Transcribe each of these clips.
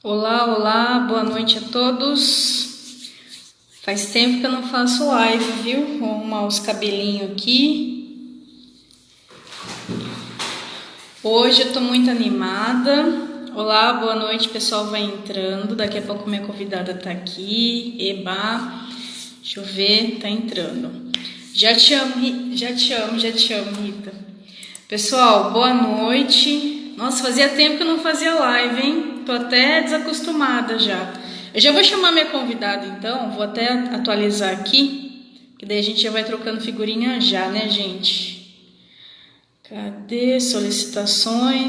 Olá, olá, boa noite a todos. Faz tempo que eu não faço live, viu? Vou arrumar os cabelinhos aqui. Hoje eu tô muito animada. Olá, boa noite, pessoal vai entrando. Daqui a pouco minha convidada tá aqui. Eba, deixa eu ver, tá entrando. Já te amo, já te amo, Rita. Pessoal, boa noite. Nossa, fazia tempo que eu não fazia live, hein? Tô até desacostumada já. Eu já vou chamar minha convidada, então. Vou até atualizar aqui, que daí a gente já vai trocando figurinha já, né, gente? Cadê solicitações?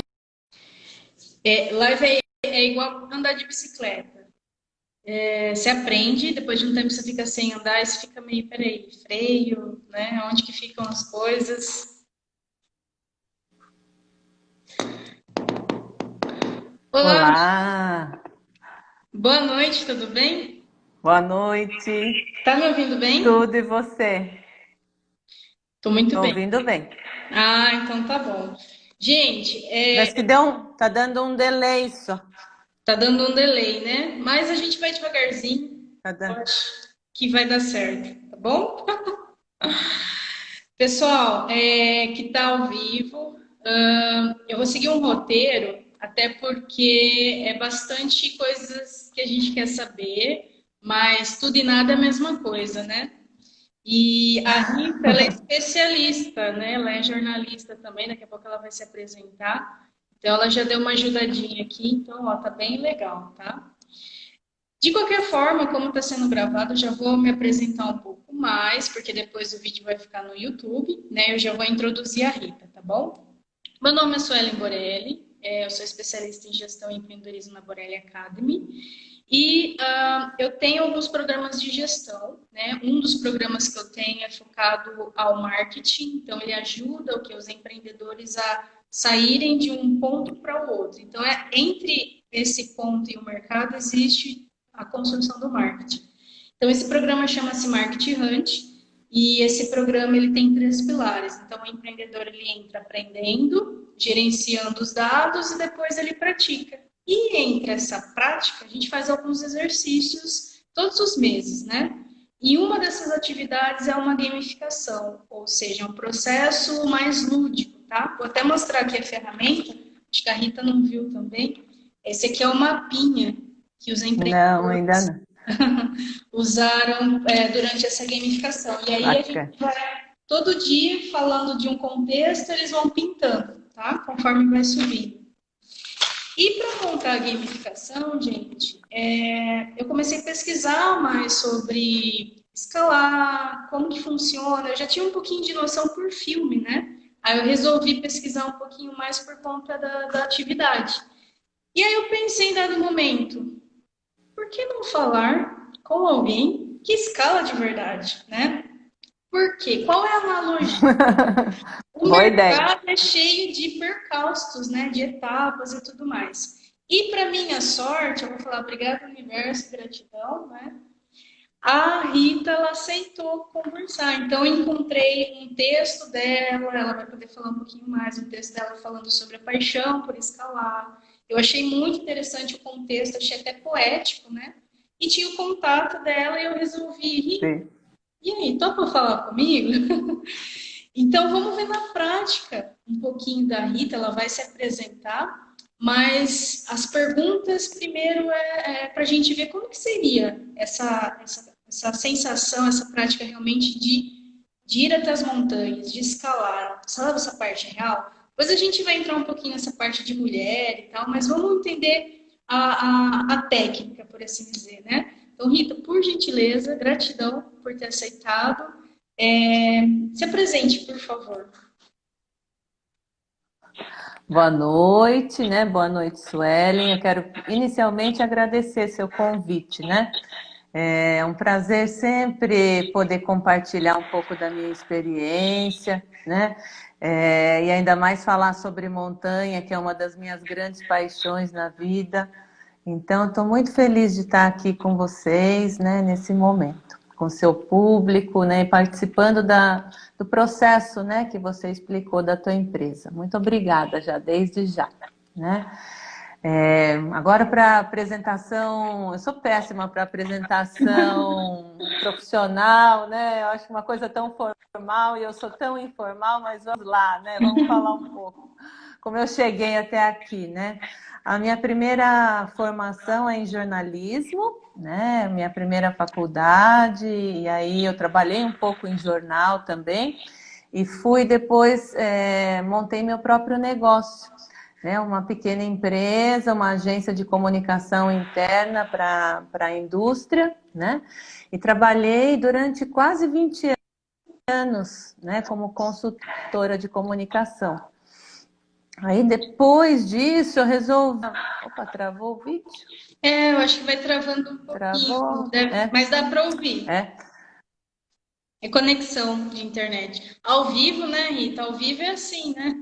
Live é igual andar de bicicleta. Você aprende, depois de um tempo você fica sem andar, e você fica meio, peraí, freio, né? Onde que ficam as coisas? Olá, Olá, boa noite, tudo bem? boa noite. Tá me ouvindo bem? Tudo e você? Tô muito Tô bem. ouvindo bem. Ah, então tá bom. Gente, Parece que tá dando um delay só. tá dando um delay, né? Mas a gente vai devagarzinho. Tá Eu dando. acho que vai dar certo, tá bom? Pessoal, que tá ao vivo, eu vou seguir um roteiro, até porque é bastante coisas que a gente quer saber, mas tudo e nada é a mesma coisa, né? E a Rita, ela é especialista, né? Ela é jornalista também, daqui a pouco ela vai se apresentar. Então, ela já deu uma ajudadinha aqui, então, ó, tá bem legal, tá? De qualquer forma, como está sendo gravado, eu já vou me apresentar um pouco mais, porque depois o vídeo vai ficar no YouTube, né? Eu já vou introduzir a Rita, tá bom? Meu nome é Suelen Borelli, eu sou especialista em gestão e empreendedorismo na Borelli Academy. E eu tenho alguns programas de gestão, né? Um dos programas que eu tenho é focado ao marketing, então ele ajuda o que os empreendedores a saírem de um ponto para o outro. Então, entre esse ponto e o mercado existe a construção do marketing. Então, esse programa chama-se Market Hunt e esse programa ele tem três pilares. Então, o empreendedor ele entra aprendendo, gerenciando os dados e depois ele pratica. E entre essa prática, a gente faz alguns exercícios todos os meses, né? E uma dessas atividades é uma gamificação, ou seja, um processo mais lúdico, tá? Vou até mostrar aqui a ferramenta, acho que a Rita não viu também. Esse aqui é o mapinha que os Não, ainda empreendedores não. usaram durante essa gamificação. E aí a gente Bacana. vai todo dia falando de um contexto, eles vão pintando, tá? Conforme vai subindo. E para montar a gamificação, gente, eu comecei a pesquisar mais sobre escalar, como que funciona. Eu já tinha um pouquinho de noção por filme, né? Aí eu resolvi pesquisar um pouquinho mais por conta da atividade. E aí eu pensei em dado momento, por que não falar com alguém que escala de verdade, né? Por quê? Qual é a analogia? O Boa ideia. mercado é cheio de percalços, né? De etapas e tudo mais. E para minha sorte, eu vou falar obrigado, universo, gratidão, né? A Rita, ela aceitou conversar. Então, eu encontrei um texto dela, ela vai poder falar um pouquinho mais, um texto dela falando sobre a paixão por escalar. Eu achei muito interessante o contexto, achei até poético, né? E tinha o contato dela e eu resolvi, Sim. e aí, topa falar comigo? Então, vamos ver na prática um pouquinho da Rita, ela vai se apresentar, mas as perguntas, primeiro, para a gente ver como que seria essa sensação, essa prática realmente de ir até as montanhas, de escalar. Sabe essa parte real? Depois a gente vai entrar um pouquinho nessa parte de mulher e tal, mas vamos entender a técnica, por assim dizer, né? Então, Rita, por gentileza, gratidão por ter aceitado. Se apresente, por favor. Boa noite, né? Boa noite, Suelen. Eu quero inicialmente agradecer seu convite, né? É um prazer sempre poder compartilhar um pouco da minha experiência, né? E ainda mais falar sobre montanha, que é uma das minhas grandes paixões na vida. Então, estou muito feliz de estar aqui com vocês, né, nesse momento, com seu público, né, participando do processo, né, que você explicou da tua empresa. Muito obrigada já, desde já, né? Agora para apresentação, eu sou péssima para apresentação profissional, né? Eu acho uma coisa tão formal e eu sou tão informal, mas vamos lá, né? Vamos falar um pouco como eu cheguei até aqui, né? A minha primeira formação é em jornalismo, né? Minha primeira faculdade, e aí eu trabalhei um pouco em jornal também, e fui depois, montei meu próprio negócio, né? Uma pequena empresa, uma agência de comunicação interna para a indústria, né? E trabalhei durante quase 20 anos, né? Como consultora de comunicação. Aí depois disso eu resolvi... Opa, travou o vídeo? Eu acho que vai travando um Travou, pouquinho, mas dá para ouvir. É. É conexão de internet. Ao vivo, né, Rita? Ao vivo é assim, né?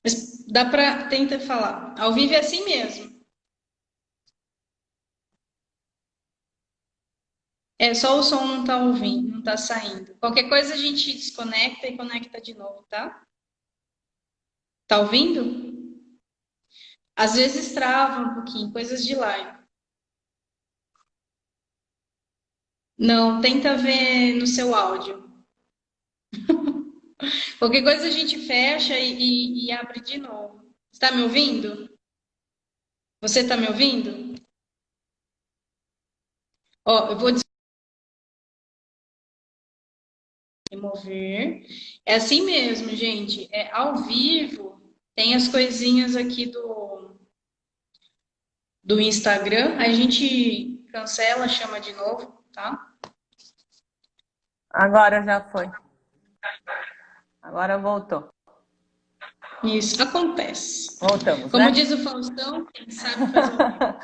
Mas dá para tentar falar. Ao vivo é assim mesmo. É só o som não tá ouvindo, não tá saindo. Qualquer coisa a gente desconecta e conecta de novo, tá? Tá ouvindo? Às vezes trava um pouquinho, coisas de live. Não, tenta ver no seu áudio. Qualquer coisa a gente fecha e abre de novo. Está me ouvindo? Você está me ouvindo? Ó, eu vou remover. É assim mesmo, gente. É ao vivo. Tem as coisinhas aqui do Instagram. A gente cancela, chama de novo, tá? Agora já foi. Agora voltou. Isso acontece. Voltamos, Como né? diz o Faustão, quem sabe fazer.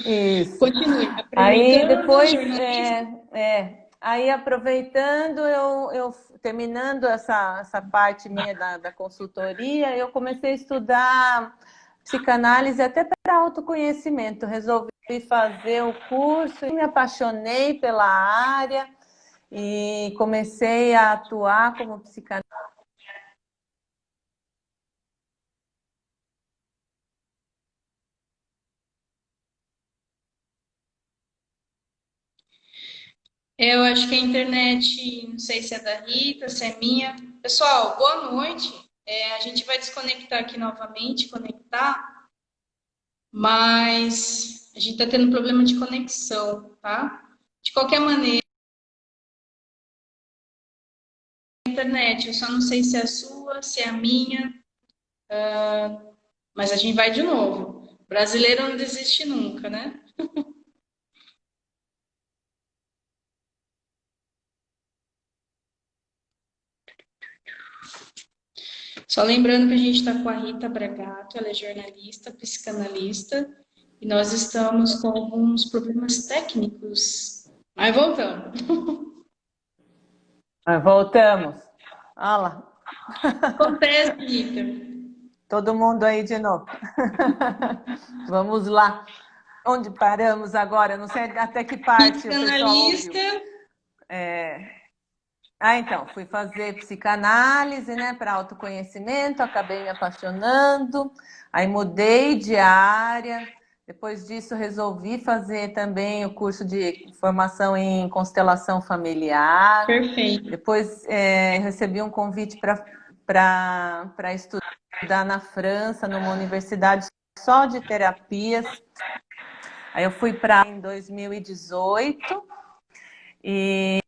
Isso. Continue. Aí Aproveitando, depois, jornalista. aí aproveitando, eu terminando essa parte minha da consultoria, eu comecei a estudar psicanálise até para autoconhecimento. Resolvi fazer o curso e me apaixonei pela área e comecei a atuar como psicanalista. Eu acho que a internet, não sei se é da Rita, se é minha. Pessoal, boa noite. A gente vai desconectar aqui novamente, conectar, mas a gente está tendo problema de conexão, tá? De qualquer maneira, a internet, eu só não sei se é a sua, se é a minha, mas a gente vai de novo. Brasileiro não desiste nunca, né? Só lembrando que a gente está com a Rita Bragato, ela é jornalista, psicanalista, e nós estamos com alguns problemas técnicos. Mas voltamos. Voltamos. Olha lá. Acontece, Rita. Todo mundo aí de novo. Vamos lá. Onde paramos agora? Não sei até que parte o pessoal ouviu. Então, fui fazer psicanálise, né, para autoconhecimento, acabei me apaixonando, aí mudei de área, depois disso resolvi fazer também o curso de formação em constelação familiar. Perfeito. Depois recebi um convite para estudar na França, numa universidade só de terapias. Aí eu fui para em 2018 e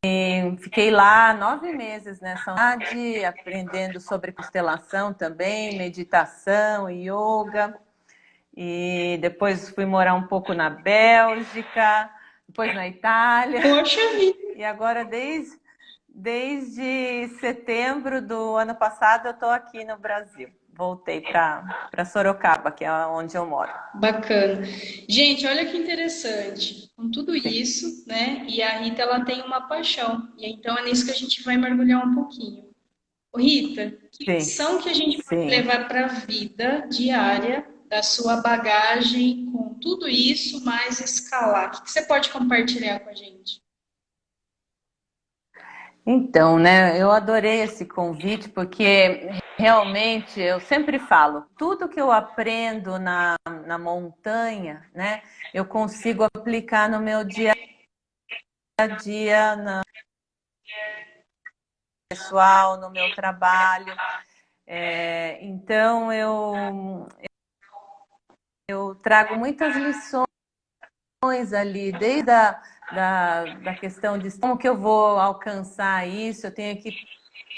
fiquei lá 9 meses nessa unidade, aprendendo sobre constelação também, meditação, yoga. E depois fui morar um pouco na Bélgica, depois na Itália. Poxa vida. E agora, desde setembro do ano passado, eu estou aqui no Brasil. Voltei para Sorocaba, que é onde eu moro. Bacana. Gente, olha que interessante. Com tudo isso, né? E a Rita, ela tem uma paixão. E então é nisso que a gente vai mergulhar um pouquinho. Ô, Rita, que lição que a gente pode levar para a vida diária da sua bagagem com tudo isso, mais escalar? O que você pode compartilhar com a gente? Então, né, eu adorei esse convite, porque realmente, eu sempre falo, tudo que eu aprendo na montanha, né, eu consigo aplicar no meu dia a dia, no pessoal, no meu trabalho. Então, eu trago muitas lições ali, desde da questão de como que eu vou alcançar isso, eu tenho que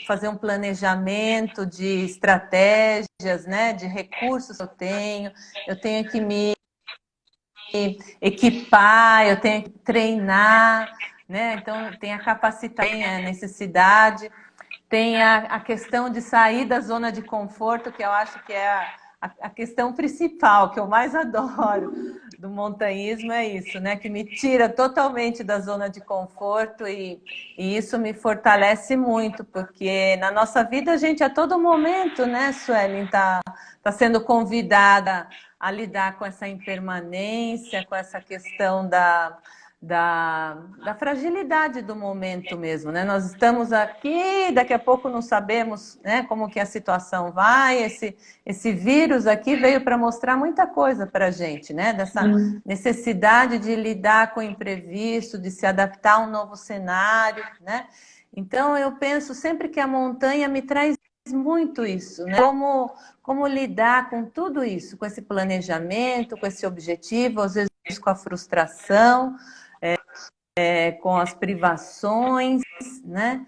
fazer um planejamento de estratégias, né, de recursos que eu tenho que me equipar, eu tenho que treinar, né, então tem a capacidade, tem a necessidade, tem a questão de sair da zona de conforto, que eu acho que é a questão principal, que eu mais adoro do montanhismo, é isso, né? Que me tira totalmente da zona de conforto e isso me fortalece muito, porque na nossa vida a gente a todo momento, né, Suelen, tá sendo convidada a lidar com essa impermanência, com essa questão da fragilidade do momento mesmo, né? Nós estamos aqui, daqui a pouco não sabemos, né, como que a situação vai, esse vírus aqui veio para mostrar muita coisa para a gente, né? Dessa necessidade de lidar com o imprevisto, de se adaptar a um novo cenário, né? Então eu penso sempre que a montanha me traz muito isso, né? Como lidar com tudo isso, com esse planejamento, com esse objetivo, às vezes com a frustração, com as privações, né?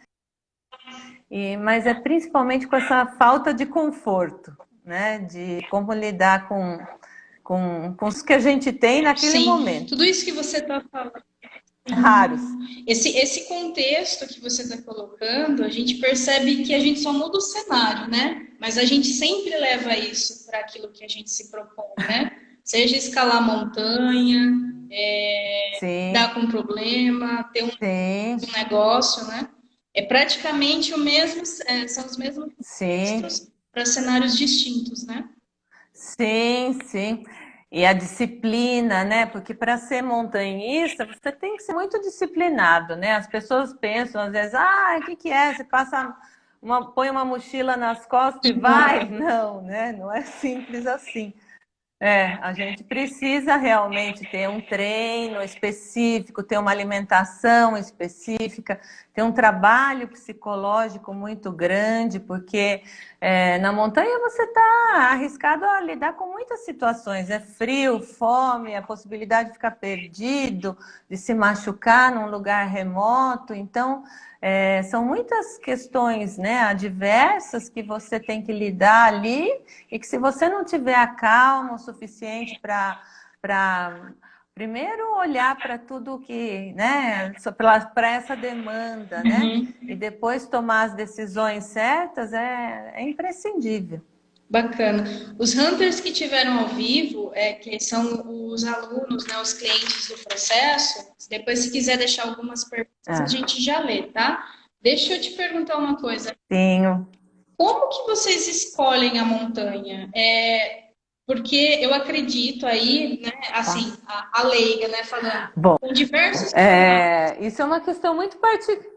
Mas é principalmente com essa falta de conforto, né? De como lidar com os que a gente tem naquele momento. Tudo isso que você está falando. Raros. Esse contexto que você está colocando, a gente percebe que a gente só muda o cenário, né? Mas a gente sempre leva isso para aquilo que a gente se propõe, né? Seja escalar montanha, dar com problema, ter um negócio, né? É praticamente o mesmo, são os mesmos contextos para cenários distintos, né? Sim, sim. E a disciplina, né? Porque para ser montanhista, você tem que ser muito disciplinado, né? As pessoas pensam, às vezes, o que é? Você põe uma mochila nas costas e vai? Não, né? Não é simples assim. A gente precisa realmente ter um treino específico, ter uma alimentação específica, ter um trabalho psicológico muito grande, porque na montanha você está arriscado a lidar com muitas situações. É frio, fome, a possibilidade de ficar perdido, de se machucar num lugar remoto. Então, são muitas questões, né, adversas que você tem que lidar ali e que se você não tiver a calma o suficiente para primeiro olhar para tudo que, né, para essa demanda, né, e depois tomar as decisões certas é imprescindível. Bacana. Os hunters que tiveram ao vivo, que são os alunos, né, os clientes do processo, depois se quiser deixar algumas perguntas, a gente já lê, tá? Deixa eu te perguntar uma coisa. Tenho. Como que vocês escolhem a montanha? Porque eu acredito aí, né, assim, a leiga, né, falando, bom, com diversos... isso é uma questão muito particular.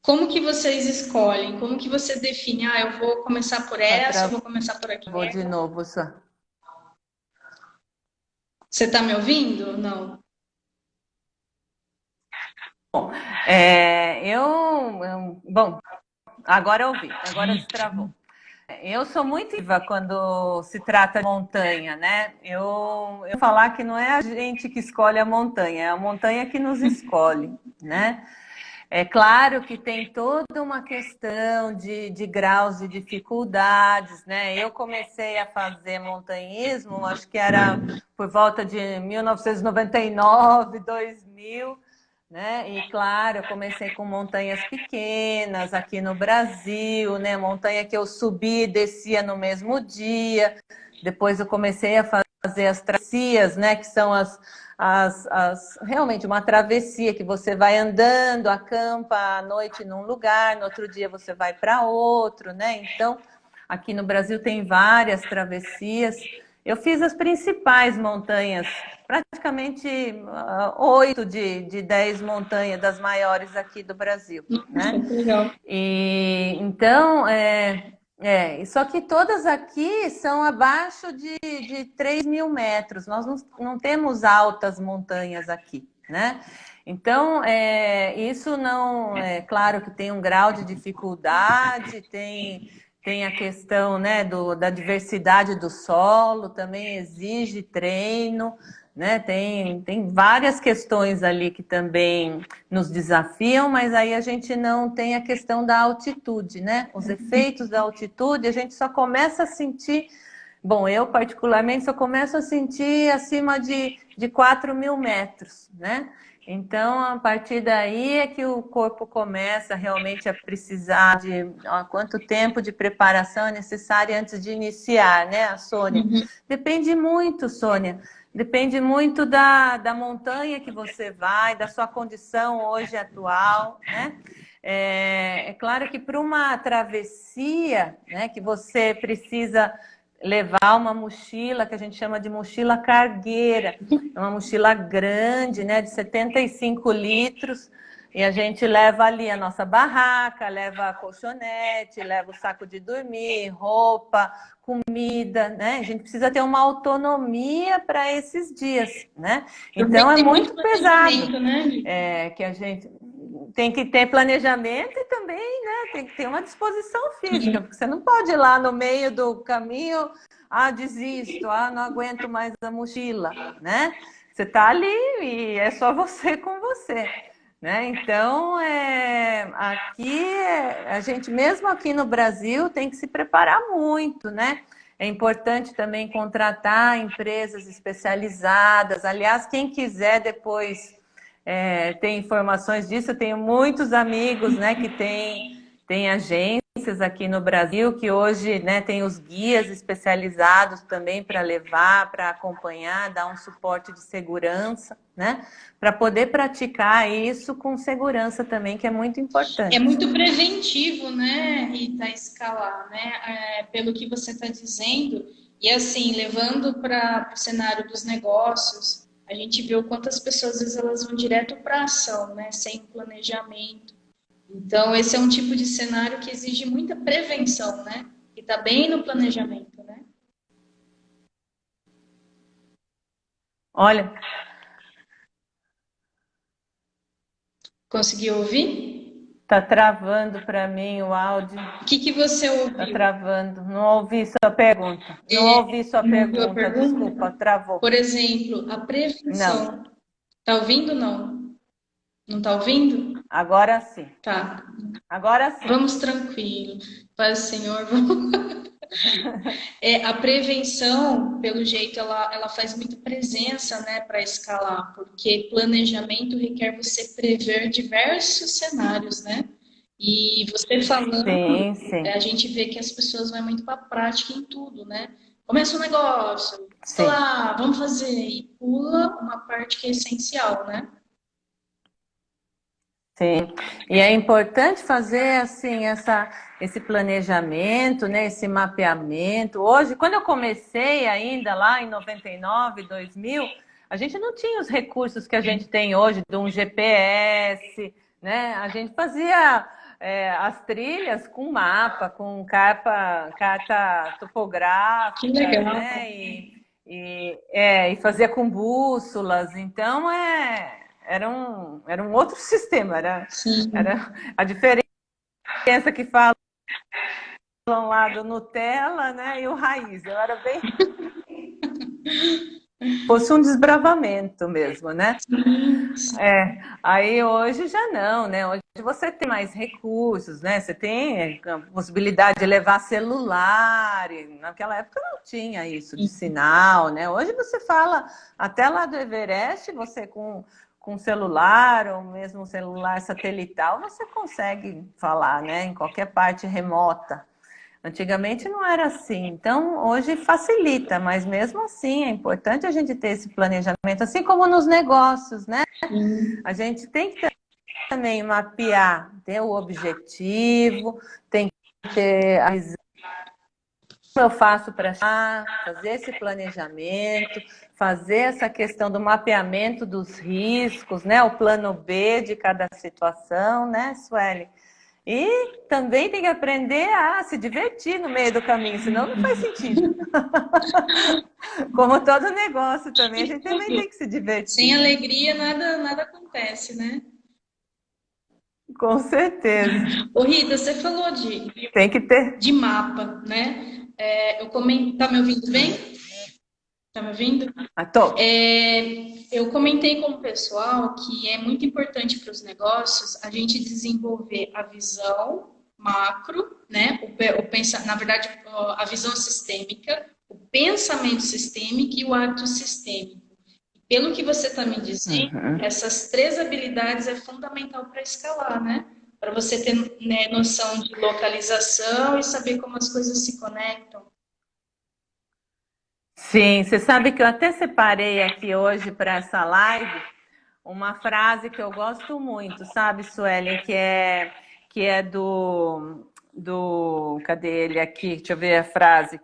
Como que vocês escolhem? Como que você define? Eu vou começar por essa, eu vou começar por aqui. Vou de novo, só. Você está me ouvindo? Não. Bom, agora eu ouvi, agora destravou. Eu sou muito viva quando se trata de montanha, né? Eu falar que não é a gente que escolhe a montanha, é a montanha que nos escolhe, né? É claro que tem toda uma questão de graus de dificuldades, né? Eu comecei a fazer montanhismo, acho que era por volta de 1999, 2000, né? E claro, eu comecei com montanhas pequenas aqui no Brasil, né? Montanha que eu subia e descia no mesmo dia. Depois eu comecei a fazer as travessias, né? Que são realmente uma travessia que você vai andando, acampa à noite num lugar, no outro dia você vai para outro, né? Então, aqui no Brasil tem várias travessias Eu fiz as principais montanhas, praticamente 8 de 10 montanhas das maiores aqui do Brasil, Nossa, né? que legal. E então, só que todas aqui são abaixo de 3.000 metros. Nós não temos altas montanhas aqui, né? Então, isso não... É claro que tem um grau de dificuldade, tem a questão, né, da diversidade do solo, também exige treino, né? Tem várias questões ali que também nos desafiam, mas aí a gente não tem a questão da altitude, né? Os efeitos da altitude a gente só começa a sentir, bom, eu particularmente só começo a sentir acima de 4.000 metros, né? Então, a partir daí é que o corpo começa realmente a precisar de quanto tempo de preparação é necessário antes de iniciar, né, Sônia? Uhum. Depende muito, Sônia. Depende muito da montanha que você vai, da sua condição hoje atual, né? É claro que para uma travessia, né, que você precisa levar uma mochila, que a gente chama de mochila cargueira, é uma mochila grande, né, de 75 litros, e a gente leva ali a nossa barraca, leva a colchonete, leva o saco de dormir, roupa, comida, né? A gente precisa ter uma autonomia para esses dias, né? Então é Tem muito muito pesado, planejamento, né? que a gente tem que ter planejamento e também, né, tem que ter uma disposição física, porque você não pode ir lá no meio do caminho, desisto, não aguento mais a mochila, né? Você está ali e é só você com você. Né? Então, aqui, a gente, mesmo aqui no Brasil, tem que se preparar muito, né? É importante também contratar empresas especializadas. Aliás, quem quiser depois ter informações disso, eu tenho muitos amigos, né, que têm agências aqui no Brasil, que hoje, né, tem os guias especializados também para levar, para acompanhar, dar um suporte de segurança, né, para poder praticar isso com segurança também, que é muito importante. É muito preventivo, né, Rita, escalar, né, pelo que você está dizendo. E assim, levando para o cenário dos negócios, a gente vê o quanto as pessoas, às vezes, elas vão direto para a ação, né, sem planejamento. Então, esse é um tipo de cenário que exige muita prevenção, né, e está bem no planejamento, né? Olha, Conseguiu ouvir? tá travando para mim o áudio. O que você ouviu? Tá travando. Não ouvi sua pergunta. Não ouvi sua pergunta. Desculpa, travou. Por exemplo, a prevenção. Não. Tá ouvindo ou não? Não tá ouvindo? Agora sim. Tá. Agora sim. Vamos tranquilo. Paz do Senhor. A prevenção, pelo jeito, ela faz muita presença, né, para escalar, porque planejamento requer você prever diversos cenários, né? E você falando, sim. A gente vê que as pessoas vão muito para a prática em tudo, né? Começa um negócio, sei lá, vamos fazer, e pula uma parte que é essencial, né? Sim, e é importante fazer assim esse planejamento, né, esse mapeamento. Hoje, quando eu comecei ainda lá em 99, 2000, a gente não tinha os recursos que a gente tem hoje de um GPS, né? A gente fazia as trilhas com mapa, com carta topográfica, Que legal. né? E fazia com bússolas. Então, era um outro sistema, era a diferença que falam lá do Nutella, né, e o raiz. Eu era bem... fosse um desbravamento mesmo, né? Aí hoje já não, né? Hoje você tem mais recursos, né? Você tem a possibilidade de levar celular. Naquela época não tinha isso de sinal, né? Hoje você fala até lá do Everest, você com celular ou mesmo um celular satelital, você consegue falar, né, em qualquer parte remota. Antigamente não era assim, então hoje facilita, mas mesmo assim é importante a gente ter esse planejamento, assim como nos negócios, né? A gente tem que também mapear, ter o objetivo, tem que ter a visão eu faço para fazer esse planejamento, fazer essa questão do mapeamento dos riscos, né? O plano B de cada situação, né, Sueli? E também tem que aprender a se divertir no meio do caminho, senão não faz sentido. Como todo negócio também, a gente também tem que se divertir. Sem alegria, nada acontece, né? Com certeza. Ô, Rita, você falou tem que ter de mapa, né? Tá me ouvindo bem? Tá me ouvindo? Tô. Eu comentei com o pessoal que é muito importante para os negócios a gente desenvolver a visão macro, né? Na verdade, a visão sistêmica, o pensamento sistêmico e o ato sistêmico. Pelo que você está me dizendo, essas 3 habilidades é fundamental para escalar, né? Para você ter, né, noção de localização e saber como as coisas se conectam. Sim, você sabe que eu até separei aqui hoje para essa live uma frase que eu gosto muito, sabe, Suelen? Que é do... Cadê ele aqui? Deixa eu ver a frase.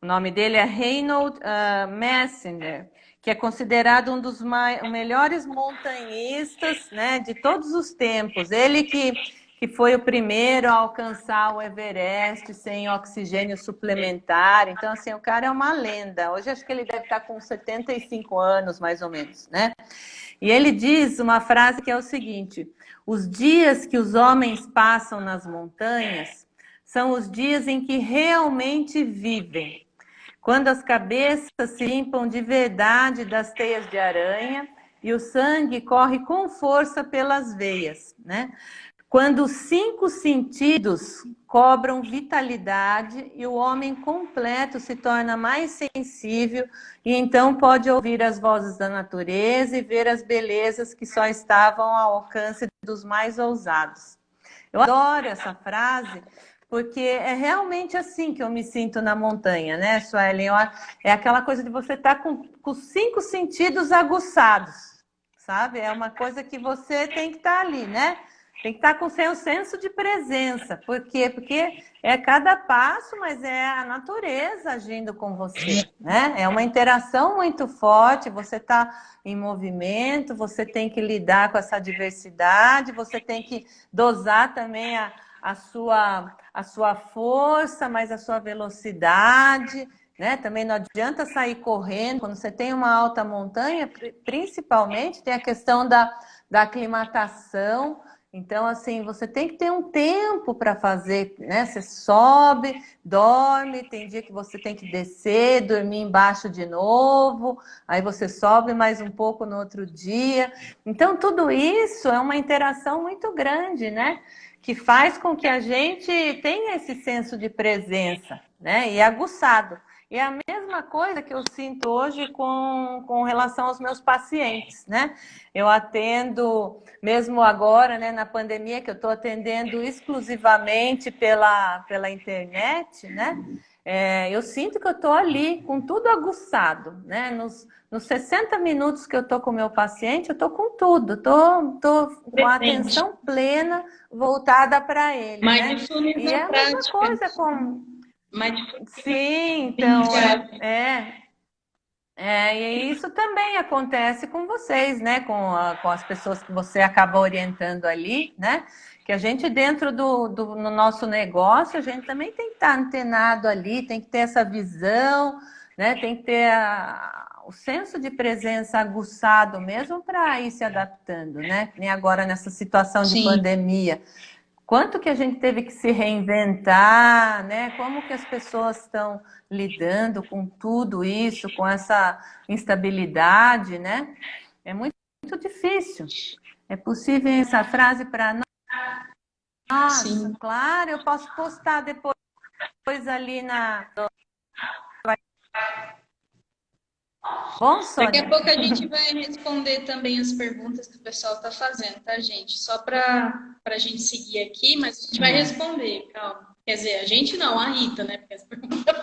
O nome dele é Reinhold Messner, que é considerado um dos melhores montanhistas, né, de todos os tempos. Ele que foi o primeiro a alcançar o Everest sem oxigênio suplementar. Então, assim, o cara é uma lenda. Hoje acho que ele deve estar com 75 anos, mais ou menos, né? E ele diz uma frase que é o seguinte: os dias que os homens passam nas montanhas são os dias em que realmente vivem. Quando as cabeças se limpam de verdade das teias de aranha e o sangue corre com força pelas veias, né? Quando os 5 sentidos cobram vitalidade e o homem completo se torna mais sensível e então pode ouvir as vozes da natureza e ver as belezas que só estavam ao alcance dos mais ousados. Eu adoro essa frase porque é realmente assim que eu me sinto na montanha, né, Suelen? É aquela coisa de você estar com os 5 sentidos aguçados, sabe? É uma coisa que você tem que estar ali, né? Tem que estar com o seu senso de presença. Por quê? Porque é cada passo, mas é a natureza agindo com você, né? É uma interação muito forte, você está em movimento, você tem que lidar com essa diversidade, você tem que dosar também a sua força, mas a sua velocidade, né? Também não adianta sair correndo. Quando você tem uma alta montanha, principalmente, tem a questão da aclimatação. Então, assim, você tem que ter um tempo para fazer, né? Você sobe, dorme, tem dia que você tem que descer, dormir embaixo de novo, aí você sobe mais um pouco no outro dia. Então, tudo isso é uma interação muito grande, né? Que faz com que a gente tenha esse senso de presença, né? E aguçado. E é a mesma coisa que eu sinto hoje com relação aos meus pacientes, né? Eu atendo, mesmo agora, né, na pandemia, que eu estou atendendo exclusivamente pela internet, né? Eu sinto que eu estou ali com tudo aguçado, né? Nos 60 minutos que eu estou com o meu paciente, eu estou com tudo, estou com a atenção plena voltada para ele, né? E é a mesma coisa com... Sim, então, e isso também acontece com vocês, né? Com as pessoas que você acaba orientando ali, né? Que a gente dentro no nosso negócio, a gente também tem que estar antenado ali, tem que ter essa visão, né? Tem que ter o senso de presença aguçado mesmo para ir se adaptando, né? Nem agora nessa situação de pandemia. Quanto que a gente teve que se reinventar, né? Como que as pessoas estão lidando com tudo isso, com essa instabilidade, né? É muito, muito difícil. É possível essa frase para nós? Nossa, sim. Claro, eu posso postar depois ali na... Bom, Sônia? Daqui a pouco a gente vai responder também as perguntas que o pessoal está fazendo, tá, gente? Só para a gente seguir aqui, mas a gente vai responder, calma. Quer dizer, a gente não, a Rita, né? Porque as perguntas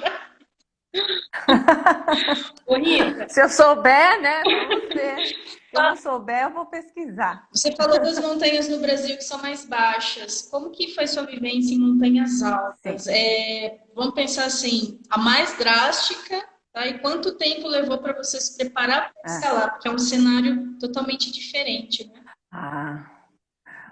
Ô, Rita, Se eu souber, né? Vamos ver. Se eu não souber, eu vou pesquisar. você falou das montanhas no Brasil que são mais baixas. Como que foi sua vivência em montanhas altas? Sim. Vamos pensar assim, a mais drástica, tá? E quanto tempo levou para você se preparar para É. escalar? Porque é um cenário totalmente diferente, né? Ah,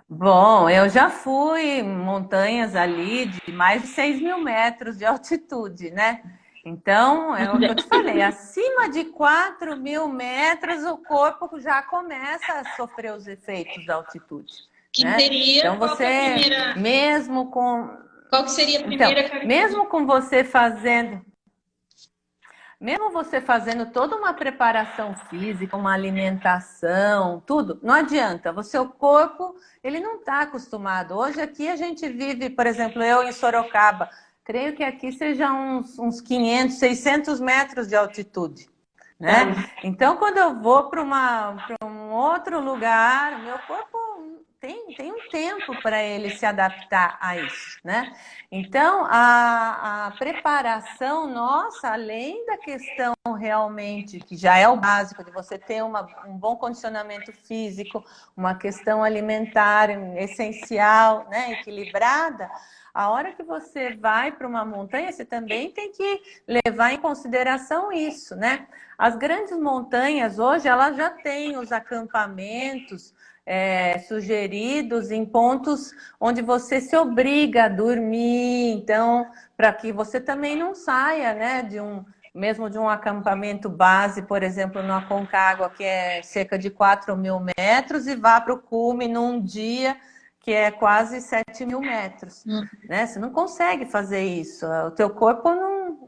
bom, eu já fui em montanhas ali de mais de 6.000 metros de altitude, né? Então, é o que eu te falei, acima de 4.000 metros o corpo já começa a sofrer os efeitos da altitude, Que né? seria, Então, qual que é a você, primeira, mesmo com... qual que seria a Então, primeira característica? mesmo com você fazendo... Mesmo você fazendo toda uma preparação física, uma alimentação, tudo, não adianta. O seu corpo, ele não está acostumado. Hoje aqui a gente vive, por exemplo, eu em Sorocaba, creio que aqui seja uns 500, 600 metros de altitude, né? Tá. Então, quando eu vou para um outro lugar, o meu corpo tem um tempo para ele se adaptar a isso, né? Então, a preparação nossa, além da questão realmente, que já é o básico, de você ter um bom condicionamento físico, uma questão alimentar essencial, né, equilibrada, a hora que você vai para uma montanha, você também tem que levar em consideração isso, né? As grandes montanhas hoje, elas já têm os acampamentos sugeridos em pontos onde você se obriga a dormir, então, para que você também não saia, né, mesmo de um acampamento base, por exemplo, no Aconcagua, que é cerca de 4.000 metros, e vá para o cume num dia que é quase 7.000 metros, né? Você não consegue fazer isso, o teu corpo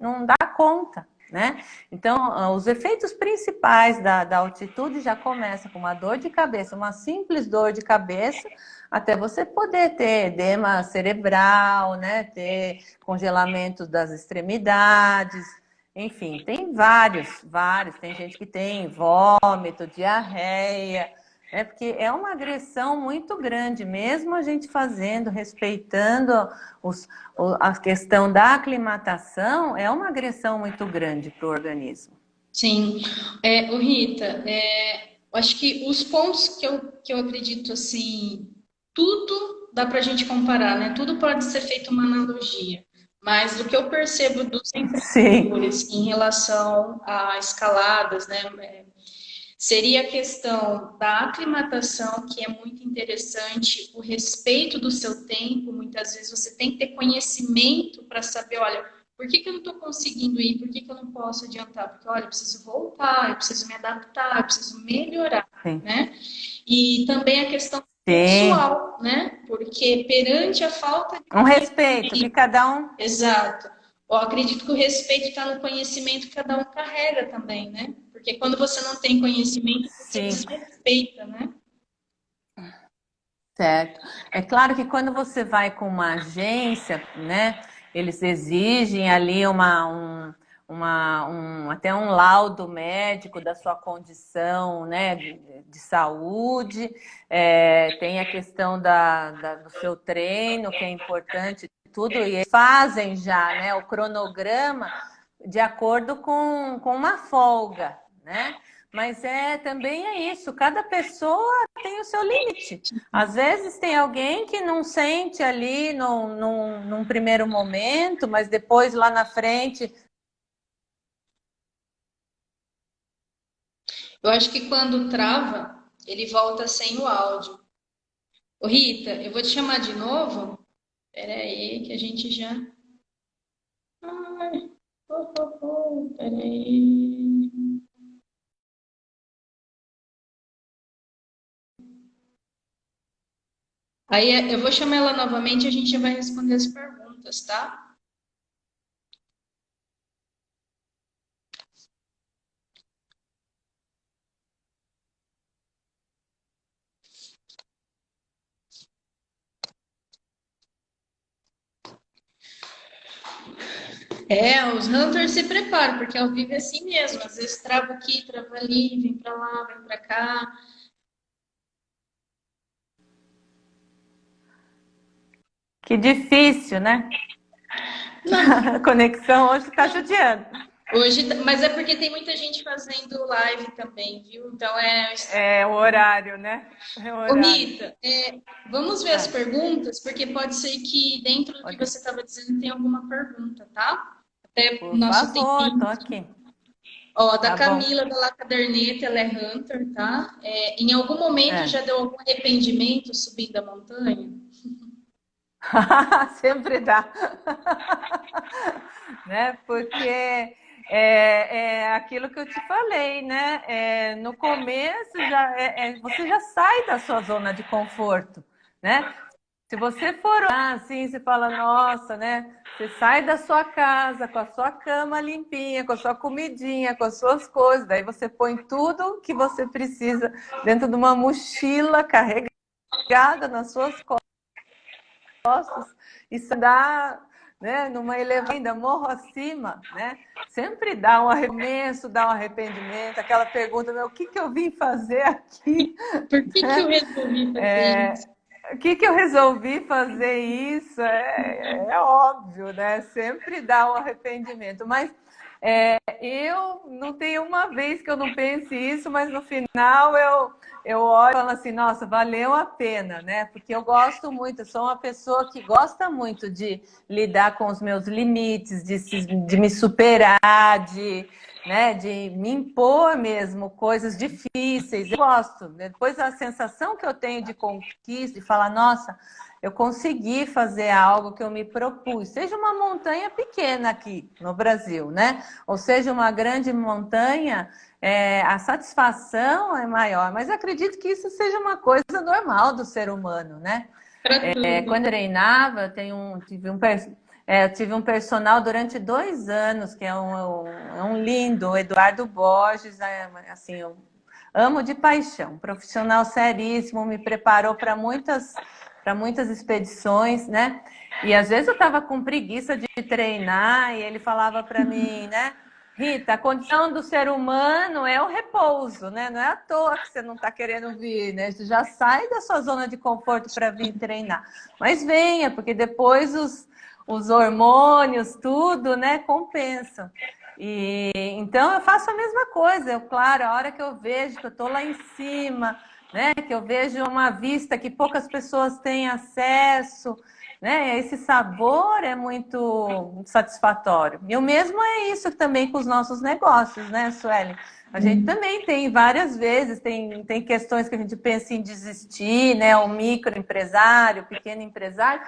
não dá conta, né? Então, os efeitos principais da altitude já começam com uma dor de cabeça, uma simples dor de cabeça, até você poder ter edema cerebral, né? Ter congelamento das extremidades, enfim, tem vários. Tem gente que tem vômito, diarreia, né? Porque é uma agressão muito grande, mesmo a gente fazendo, respeitando a questão da aclimatação, é uma agressão muito grande para o organismo. Sim. Ô Rita, eu acho que os pontos que eu acredito assim, tudo dá para a gente comparar, né? Tudo pode ser feito uma analogia. Mas do que eu percebo dos Sim, empreendedores em relação a escaladas, né? Seria a questão da aclimatação, que é muito interessante, o respeito do seu tempo. Muitas vezes você tem que ter conhecimento para saber, olha, por que eu não estou conseguindo ir? Por que eu não posso adiantar? Porque, olha, eu preciso voltar, eu preciso me adaptar, eu preciso melhorar, sim, né? E também a questão sim. pessoal, né? Porque perante a falta de Um respeito que conhecimento, cada um... exato. Eu acredito que o respeito está no conhecimento que cada um carrega também, né? Porque quando você não tem conhecimento, você Sim, desrespeita, né? certo. É claro que quando você vai com uma agência, né, eles exigem ali até um laudo médico da sua condição, né, de saúde. Tem a questão do seu treino, que é importante, tudo, e eles fazem já, né, o cronograma de acordo com uma folga, né? Mas também é isso, cada pessoa tem o seu limite. Às vezes tem alguém que não sente ali num primeiro momento, mas depois lá na frente... Eu acho que quando trava, ele volta sem o áudio. Ô, Rita, eu vou te chamar de novo. Pera aí, que a gente já. Ai, pera aí. Aí eu vou chamar ela novamente e a gente já vai responder as perguntas, tá? Os hunters se preparam, porque ao vivo é assim mesmo. Às vezes trava aqui, trava ali, vem pra lá, vem pra cá. Que difícil, né? Não, A conexão hoje está judiando. Hoje, mas é porque tem muita gente fazendo live também, viu? Então É o horário, né? É o Ô, horário. Rita, vamos ver as Ah, perguntas, porque pode ser que dentro do que pode, você estava dizendo tenha alguma pergunta, tá? Até o por nosso favor, tô tempinho. aqui. Ó, da Tá bom. Camila da La Caderneta, ela é Hunter, tá? Em algum momento É. já deu algum arrependimento subindo a montanha? Sempre dá. Né? Porque é aquilo que eu te falei, né? No começo você já sai da sua zona de conforto, né? Se você for lá assim, você fala, nossa, né? Você sai da sua casa com a sua cama limpinha, com a sua comidinha, com as suas coisas, daí você põe tudo que você precisa dentro de uma mochila carregada nas suas costas e se dá, né, numa elevada, ainda morro acima, né? Sempre dá um arremesso, dá um arrependimento, aquela pergunta, o que eu vim fazer aqui? Por que eu resolvi fazer isso? O que eu resolvi fazer isso? É óbvio, né? Sempre dá um arrependimento, mas eu não tenho uma vez que eu não pense isso, mas no final eu olho e falo assim, nossa, valeu a pena, né? Porque eu gosto muito, eu sou uma pessoa que gosta muito de lidar com os meus limites, de me superar, né, de me impor mesmo coisas difíceis. Eu gosto. Depois a sensação que eu tenho de conquista, de falar, nossa, eu consegui fazer algo que eu me propus, seja uma montanha pequena aqui no Brasil, né? Ou seja, uma grande montanha, a satisfação é maior, mas acredito que isso seja uma coisa normal do ser humano, né? Para Quando tudo. eu treinava, eu tive um personal durante 2 anos, que é um lindo, o Eduardo Borges, assim, eu amo de paixão, um profissional seríssimo, me preparou para muitas expedições, né? E às vezes eu estava com preguiça de treinar e ele falava para mim, né? Rita, a condição do ser humano é o repouso, né? Não é à toa que você não está querendo vir, né? Você já sai da sua zona de conforto para vir treinar. Mas venha, porque depois os hormônios, tudo, né, compensam. E então eu faço a mesma coisa. Claro, a hora que eu vejo que eu estou lá em cima, né, que eu vejo uma vista que poucas pessoas têm acesso, né? Esse sabor é muito satisfatório. E o mesmo é isso também com os nossos negócios, né, Sueli? A gente também tem várias vezes, tem questões que a gente pensa em desistir, né? O microempresário, o pequeno empresário.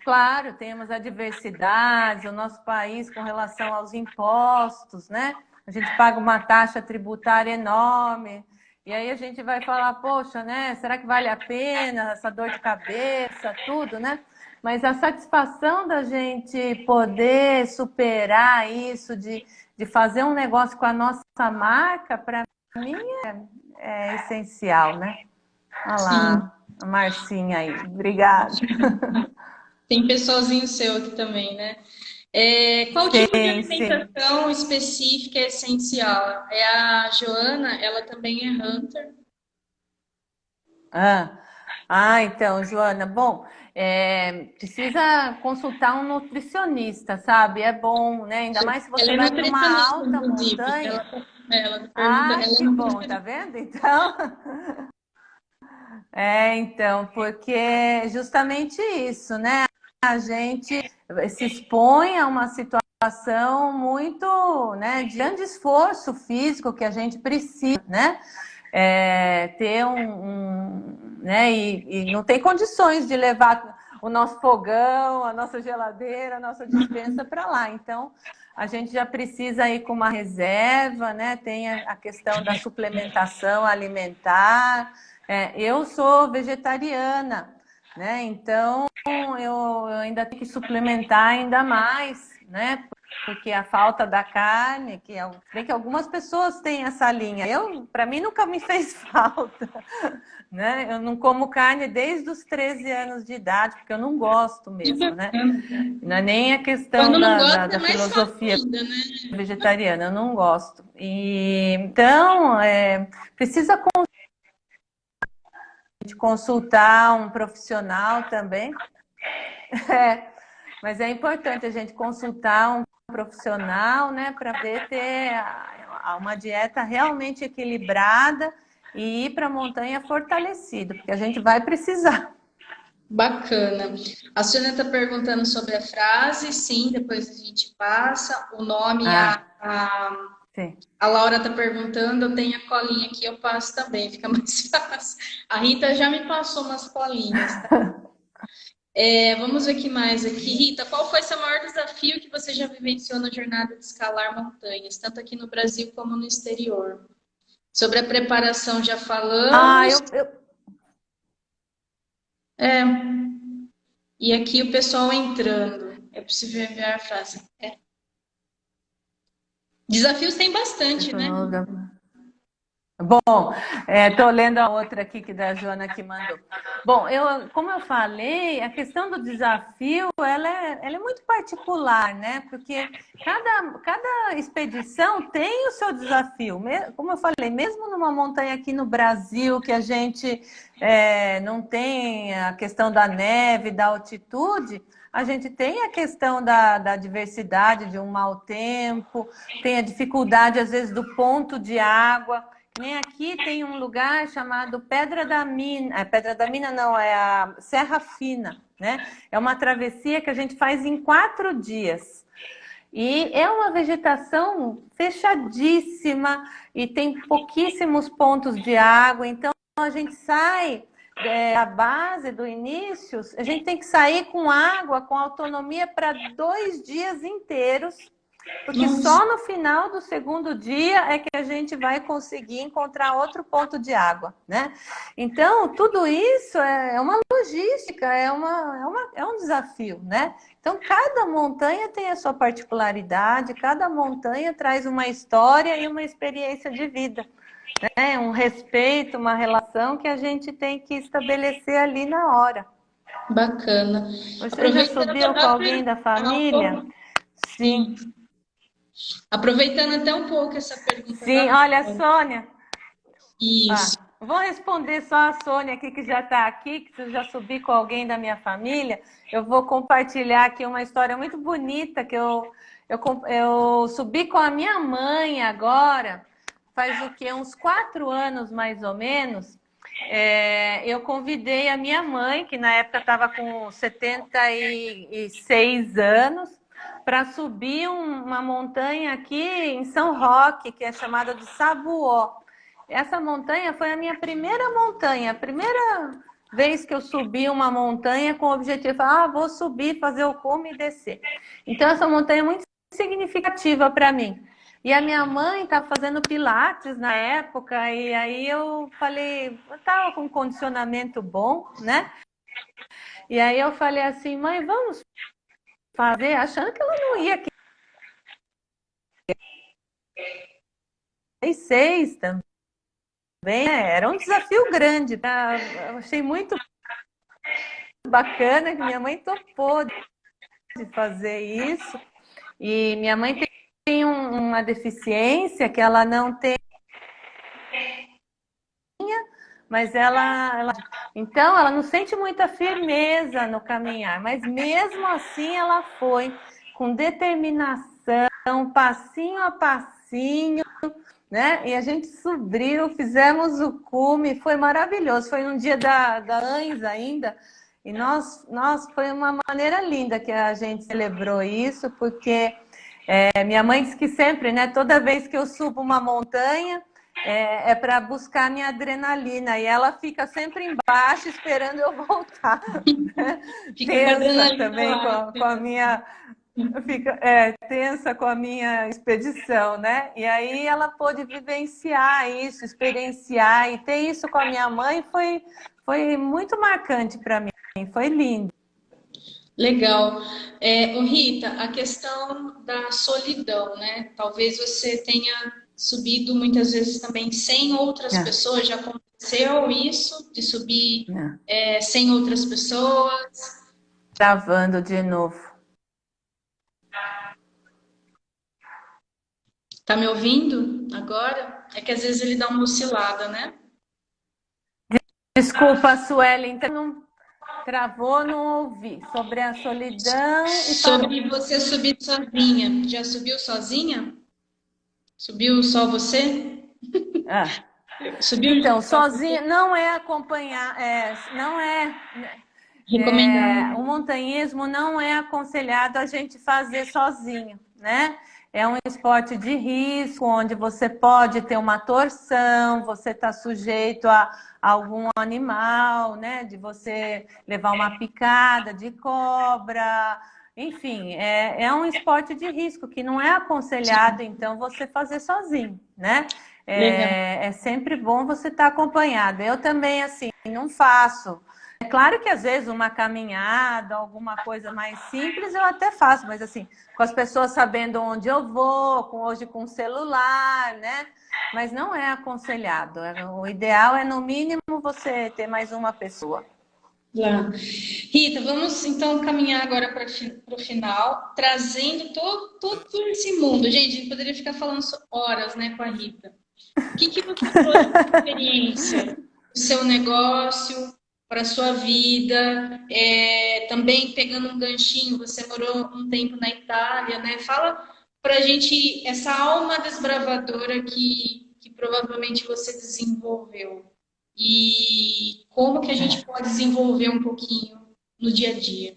Claro, temos adversidades, o nosso país com relação aos impostos, né? A gente paga uma taxa tributária enorme. E aí a gente vai falar, poxa, né? Será que vale a pena essa dor de cabeça, tudo, né? Mas a satisfação da gente poder superar isso, de fazer um negócio com a nossa marca, para mim é essencial, né? Olha Sim. lá, a Marcinha aí. Obrigada. Tem pessoalzinho seu aqui também, né? Qual tipo de Sim, sim. alimentação específica é essencial? A Joana, ela também é Hunter. Ah, então, Joana, bom, precisa consultar um nutricionista, sabe? É bom, né? Ainda mais se Ela você é vai para uma nutricionista, alta inclusive. montanha. Ela pergunta, Ah, ela é que bom, nutricionista. tá vendo? Então, então, porque é justamente isso, né? A gente se expõe a uma situação muito, né, de grande esforço físico que a gente precisa, né? Ter né? E não tem condições de levar o nosso fogão, a nossa geladeira, a nossa despensa para lá. Então, a gente já precisa ir com uma reserva, né? Tem a questão da suplementação alimentar. Eu sou vegetariana, né? Então, eu ainda tenho que suplementar ainda mais, né? Porque a falta da carne, bem que algumas pessoas têm essa linha. Para mim, nunca me fez falta, né? Eu não como carne desde os 13 anos de idade, porque eu não gosto Que mesmo, né? bacana. Não é nem a questão Quando não gosta, é da mais fácil filosofia ainda, né? vegetariana, eu não gosto. E então, precisa consultar um profissional também. Mas é importante a gente consultar um profissional, né, para ver ter uma dieta realmente equilibrada e ir para a montanha fortalecido, porque a gente vai precisar. Bacana. A Sônia está perguntando sobre a frase, sim, depois a gente passa. O nome, Sim. a Laura está perguntando, eu tenho a colinha aqui, eu passo também, fica mais fácil. A Rita já me passou umas colinhas, tá? Vamos ver o que mais aqui. Rita, qual foi seu maior desafio que você já vivenciou na jornada de escalar montanhas, tanto aqui no Brasil como no exterior? Sobre a preparação já falamos. É, e aqui o pessoal entrando. É possível enviar a frase. Desafios tem bastante, né? Bom, estou lendo a outra aqui que da Joana que mandou. Bom, como eu falei, a questão do desafio, ela é muito particular, né? Porque cada expedição tem o seu desafio. Como eu falei, mesmo numa montanha aqui no Brasil, que a gente não tem a questão da neve, da altitude, a gente tem a questão da diversidade, de um mau tempo, tem a dificuldade, às vezes, do ponto de água. Nem aqui tem um lugar chamado Pedra da Mina. Pedra da Mina não, é a Serra Fina, né? É uma travessia que a gente faz em 4 dias. E é uma vegetação fechadíssima e tem pouquíssimos pontos de água. Então, a gente sai da base, do início, a gente tem que sair com água, com autonomia para 2 dias inteiros. Porque só no final do 2º dia é que a gente vai conseguir encontrar outro ponto de água, né? Então, tudo isso é uma logística, é um desafio, né? Então, cada montanha tem a sua particularidade, cada montanha traz uma história e uma experiência de vida, né? Um respeito, uma relação que a gente tem que estabelecer ali na hora. Bacana. Você já subiu com alguém da família? Sim. Aproveitando até um pouco essa pergunta. Sim, olha, Sônia. Isso. Vou responder só a Sônia aqui, que já está aqui, que se eu já subi com alguém da minha família, eu vou compartilhar aqui uma história muito bonita, que eu subi com a minha mãe agora, faz o quê? Uns 4 anos, mais ou menos. Eu convidei a minha mãe, que na época estava com 76 anos, para subir uma montanha aqui em São Roque, que é chamada de Sabuó. Essa montanha foi a minha primeira montanha, a primeira vez que eu subi uma montanha com o objetivo de vou subir, fazer o cume e descer. Então, essa montanha é muito significativa para mim. E a minha mãe estava fazendo pilates na época, e aí eu falei, eu estava com um condicionamento bom, né? E aí eu falei assim, mãe, vamos fazer, achando que ela não ia. 6 também. Era um desafio grande, tá? Eu achei muito bacana que minha mãe topou de fazer isso. E minha mãe tem uma deficiência que ela não tem, mas então ela não sente muita firmeza no caminhar, mas mesmo assim ela foi com determinação, passinho a passinho, né? E a gente subiu, fizemos o cume, foi maravilhoso. Foi um dia da ANS ainda, e foi uma maneira linda que a gente celebrou isso, porque minha mãe diz que sempre, né? Toda vez que eu subo uma montanha, é para buscar minha adrenalina, e ela fica sempre embaixo esperando eu voltar. Fica tensa também com a minha... Fica tensa com a minha expedição, né? E aí ela pôde vivenciar isso, experienciar, e ter isso com a minha mãe foi muito marcante para mim, foi lindo. Legal. Rita, a questão da solidão, né? Talvez você tenha subido muitas vezes também sem outras pessoas. Já aconteceu isso, de subir sem outras pessoas? Gravando de novo. Tá me ouvindo agora? É que às vezes ele dá uma oscilada, né? Desculpa, Suelen, então Travou, não ouvi. Sobre a solidão e Sobre você subir sozinha. Já subiu sozinha? Subiu só você? ah. Subiu Então, só você? sozinha não é acompanhar, não é, o Recomendado. montanhismo não é aconselhado a gente fazer sozinho, né? É um esporte de risco, onde você pode ter uma torção, você está sujeito a algum animal, né? De você levar uma picada de cobra, enfim, é um esporte de risco que não é aconselhado, então, você fazer sozinho, né? Legal. É sempre bom você estar acompanhado. Eu também, assim, não faço. É claro que às vezes uma caminhada, alguma coisa mais simples, eu até faço, mas assim, com as pessoas sabendo onde eu vou, hoje com o celular, né? Mas não é aconselhado. O ideal é, no mínimo, você ter mais uma pessoa. Lá. Rita, vamos então caminhar agora para o final, trazendo todo esse mundo. Gente, a gente poderia ficar falando horas, né, com a Rita. O que você trouxe de experiência do seu negócio para a sua vida? Também pegando um ganchinho, você morou um tempo na Itália, né? Fala para a gente essa alma desbravadora que provavelmente você desenvolveu e como que a gente pode desenvolver um pouquinho no dia a dia.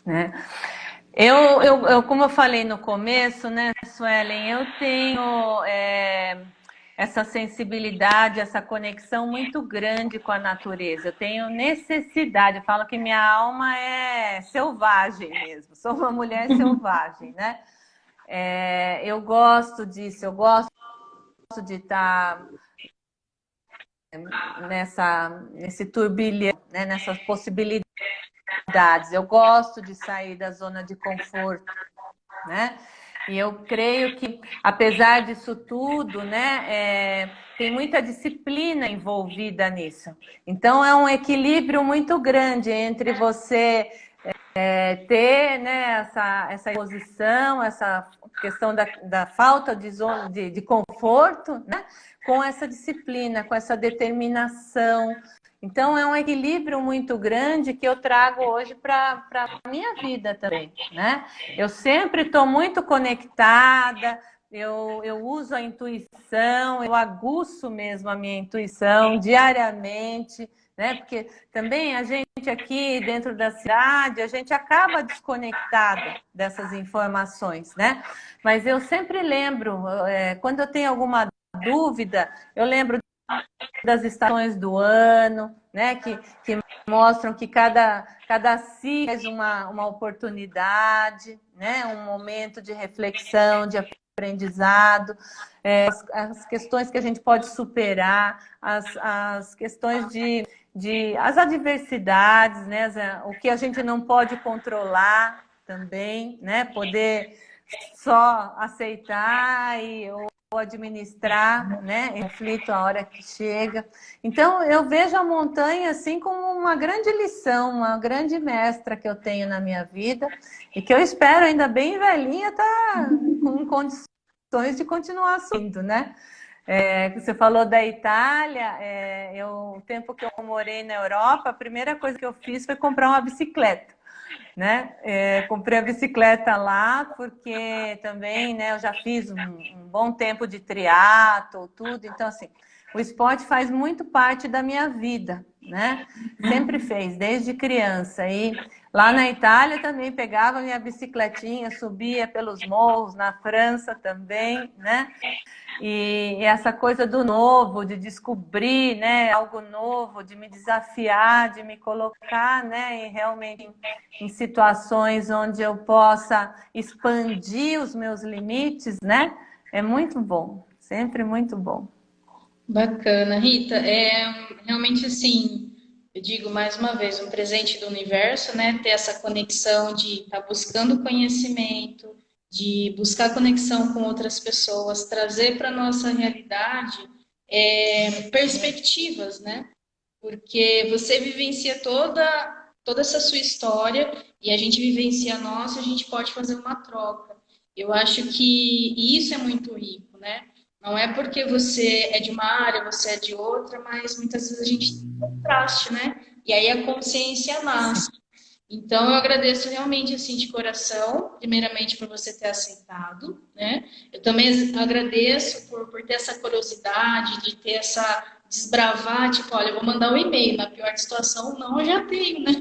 Né? Como eu falei no começo, né, Suelen, eu tenho essa sensibilidade, essa conexão muito grande com a natureza. Eu tenho necessidade, eu falo que minha alma é selvagem mesmo, sou uma mulher selvagem, né? Eu gosto disso, eu gosto de estar nesse turbilhão, né, nessas possibilidades. Eu gosto de sair da zona de conforto, né? E eu creio que, apesar disso tudo, né, tem muita disciplina envolvida nisso. Então, é um equilíbrio muito grande entre você ter, né, essa exposição, essa questão da falta de zona de conforto, né, com essa disciplina, com essa determinação. Então, é um equilíbrio muito grande que eu trago hoje para a minha vida também, né? Eu sempre estou muito conectada, eu uso a intuição, eu aguço mesmo a minha intuição diariamente, né? Porque também a gente aqui dentro da cidade, a gente acaba desconectado dessas informações, né? Mas eu sempre lembro, quando eu tenho alguma dúvida, eu lembro das estações do ano, né? Que mostram que cada ciclo é uma oportunidade, né? Um momento de reflexão, de aprendizado, as questões que a gente pode superar, as questões as adversidades, né? O que a gente não pode controlar também, né? Poder só aceitar ou administrar, né? Conflito a hora que chega. Então, eu vejo a montanha assim como uma grande lição, uma grande mestra que eu tenho na minha vida e que eu espero, ainda bem velhinha, estar com condições de continuar subindo, né? Você falou da Itália, o tempo que eu morei na Europa, a primeira coisa que eu fiz foi comprar uma bicicleta, né? Comprei a bicicleta lá porque também, né, eu já fiz um bom tempo de triatlo, tudo, então assim, o esporte faz muito parte da minha vida, né? Sempre fez, desde criança. E lá na Itália também pegava minha bicicletinha, subia pelos morros, na França também, né? E essa coisa do novo, de descobrir, né, algo novo, de me desafiar, de me colocar, né, realmente em situações onde eu possa expandir os meus limites, né, é muito bom, sempre muito bom. Bacana, Rita. Realmente assim, eu digo mais uma vez, um presente do universo, né? Ter essa conexão de estar buscando conhecimento, de buscar conexão com outras pessoas, trazer para a nossa realidade perspectivas, né? Porque você vivencia toda essa sua história e a gente vivencia a nossa, a gente pode fazer uma troca. Eu acho que isso é muito rico, né? Não é porque você é de uma área, você é de outra, mas muitas vezes a gente tem contraste, né? e aí a consciência nasce. Então, eu agradeço realmente, assim, de coração, primeiramente por você ter aceitado, né? Eu também agradeço por ter essa curiosidade, de ter essa desbravar, tipo, olha, eu vou mandar um e-mail, na pior situação, não, eu já tenho, né?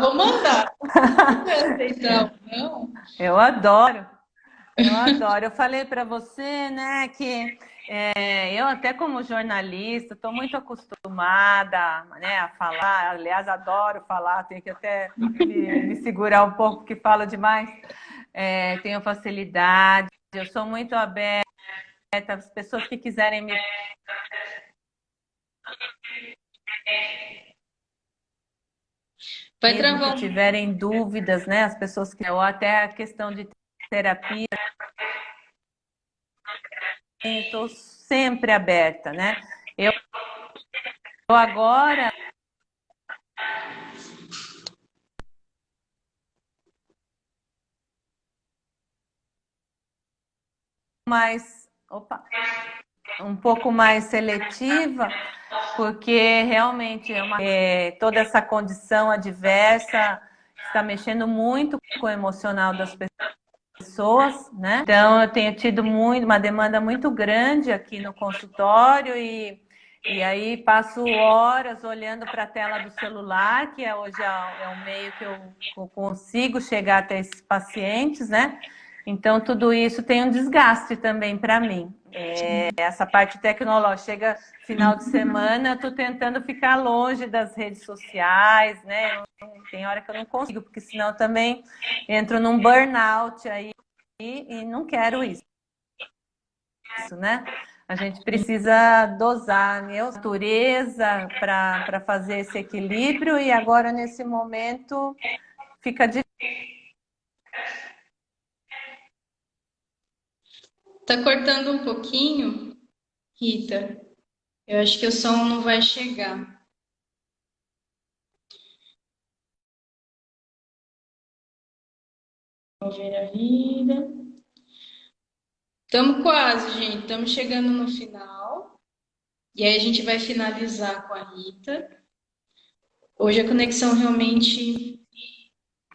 Vou mandar. Então, não. Eu adoro. Eu adoro. Eu falei para você, né, que eu até como jornalista estou muito acostumada, né, a falar. Aliás, adoro falar. Tenho que até me segurar um pouco porque falo demais. Tenho facilidade. Eu sou muito aberta. As pessoas que quiserem me Vai mesmo que travar um... tiverem dúvidas, né, as pessoas que ou até a questão de terapia, estou sempre aberta, né? Eu agora mais, um pouco mais seletiva, porque realmente toda essa condição adversa está mexendo muito com o emocional das pessoas, né? Então, eu tenho tido uma demanda muito grande aqui no consultório e aí passo horas olhando para a tela do celular, que hoje é um meio que eu consigo chegar até esses pacientes, né? Então, tudo isso tem um desgaste também para mim. Essa parte tecnológica. Chega final de semana, eu estou tentando ficar longe das redes sociais, né? Tem hora que eu não consigo, porque senão eu também entro num burnout aí e não quero isso, né? A gente precisa dosar a natureza para fazer esse equilíbrio e agora, nesse momento, fica difícil. Tá cortando um pouquinho, Rita. Eu acho que o som não vai chegar. Vamos ver a vida. Estamos quase, gente. Estamos chegando no final. E aí a gente vai finalizar com a Rita. Hoje a conexão realmente...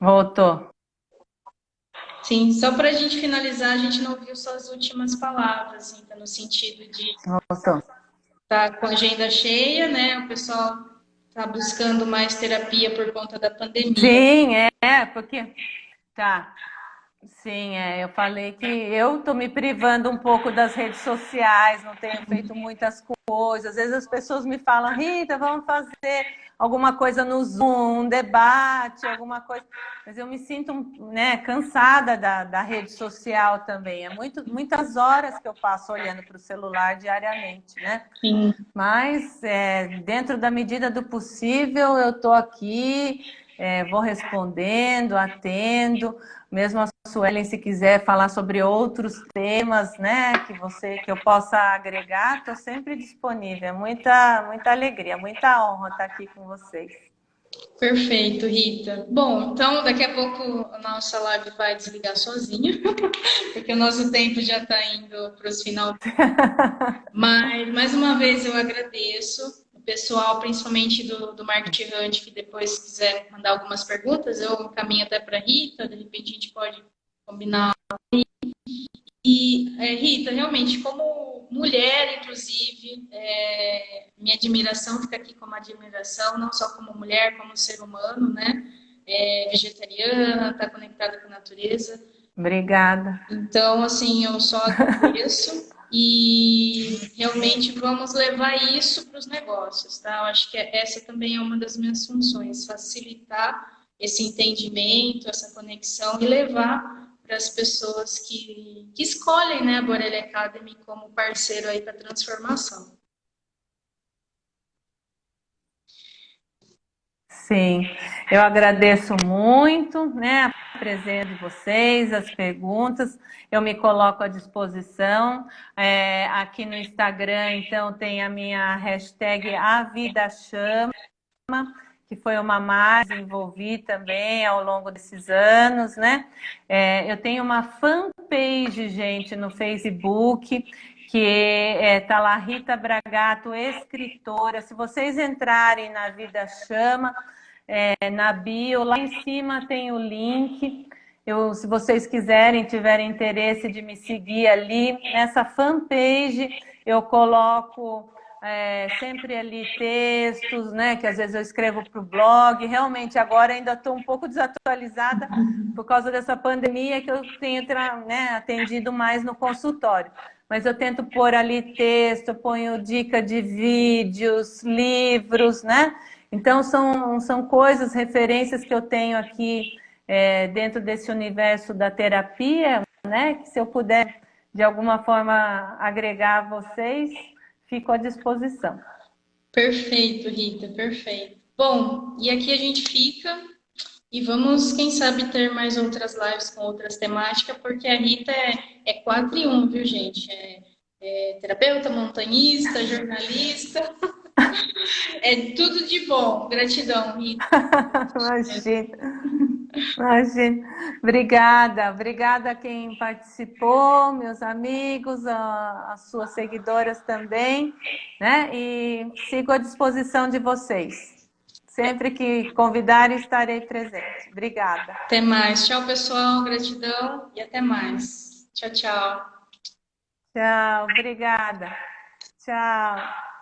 Voltou. Sim, só para a gente finalizar, a gente não viu suas últimas palavras, Rita, no sentido de Voltou. estar com a agenda cheia, né? O pessoal está buscando mais terapia por conta da pandemia. Sim, porque... Tá. Sim, eu falei que eu estou me privando um pouco das redes sociais, não tenho feito muitas coisas. Às vezes as pessoas me falam, Rita, vamos fazer alguma coisa no Zoom, um debate, alguma coisa. Mas eu me sinto, né, cansada da rede social também. Muitas horas que eu passo olhando para o celular diariamente, né? Sim. Mas dentro da medida do possível, eu estou aqui, vou respondendo, atendo. Mesmo a Suelen, se quiser falar sobre outros temas, né, que eu possa agregar, estou sempre disponível. É muita alegria, muita honra estar aqui com vocês. Perfeito, Rita. Bom, então daqui a pouco a nossa live vai desligar sozinha, porque o nosso tempo já está indo para os final. Mas, mais uma vez, eu agradeço o pessoal, principalmente do Marketing Hunt, que depois quiser mandar algumas perguntas, eu encaminho até para a Rita, de repente a gente pode combinar. E, Rita, realmente, como mulher, inclusive, minha admiração fica aqui como admiração, não só como mulher, como ser humano, né? Vegetariana, está conectada com a natureza. Obrigada. Então, assim, eu só agradeço e realmente vamos levar isso para os negócios, tá? Eu acho que essa também é uma das minhas funções, facilitar esse entendimento, essa conexão e levar para as pessoas que escolhem, né, a Borelli Academy como parceiro aí para a transformação. Sim, eu agradeço muito, né, a presença de vocês, as perguntas, eu me coloco à disposição. Aqui no Instagram, então, tem a minha hashtag A Vida Chama, que foi uma marca que desenvolvi também ao longo desses anos, né? Eu tenho uma fanpage, gente, no Facebook, que tá lá Rita Bragato, escritora. Se vocês entrarem na Vida Chama, na bio, lá em cima tem o link. Se vocês quiserem, tiverem interesse de me seguir ali, nessa fanpage eu coloco sempre ali textos, né? Que às vezes eu escrevo para o blog. Realmente agora ainda estou um pouco desatualizada por causa dessa pandemia que eu tenho atendido mais no consultório. Mas eu tento pôr ali texto, eu ponho dica de vídeos, livros, né? Então são coisas, referências que eu tenho aqui dentro desse universo da terapia, né? Que se eu puder de alguma forma agregar a vocês, fico à disposição. Perfeito, Rita, perfeito. Bom, e aqui a gente fica e vamos, quem sabe, ter mais outras lives com outras temáticas, porque a Rita é 4 em 1, viu, gente? É terapeuta, montanhista, jornalista, é tudo de bom. Gratidão, Rita. Imagina. Imagina. Obrigada a quem participou, meus amigos, as suas seguidoras também, né? E sigo à disposição de vocês. Sempre que convidarem, estarei presente. Obrigada. Até mais. Tchau, pessoal. Gratidão e até mais. Tchau, tchau. Tchau, obrigada. Tchau.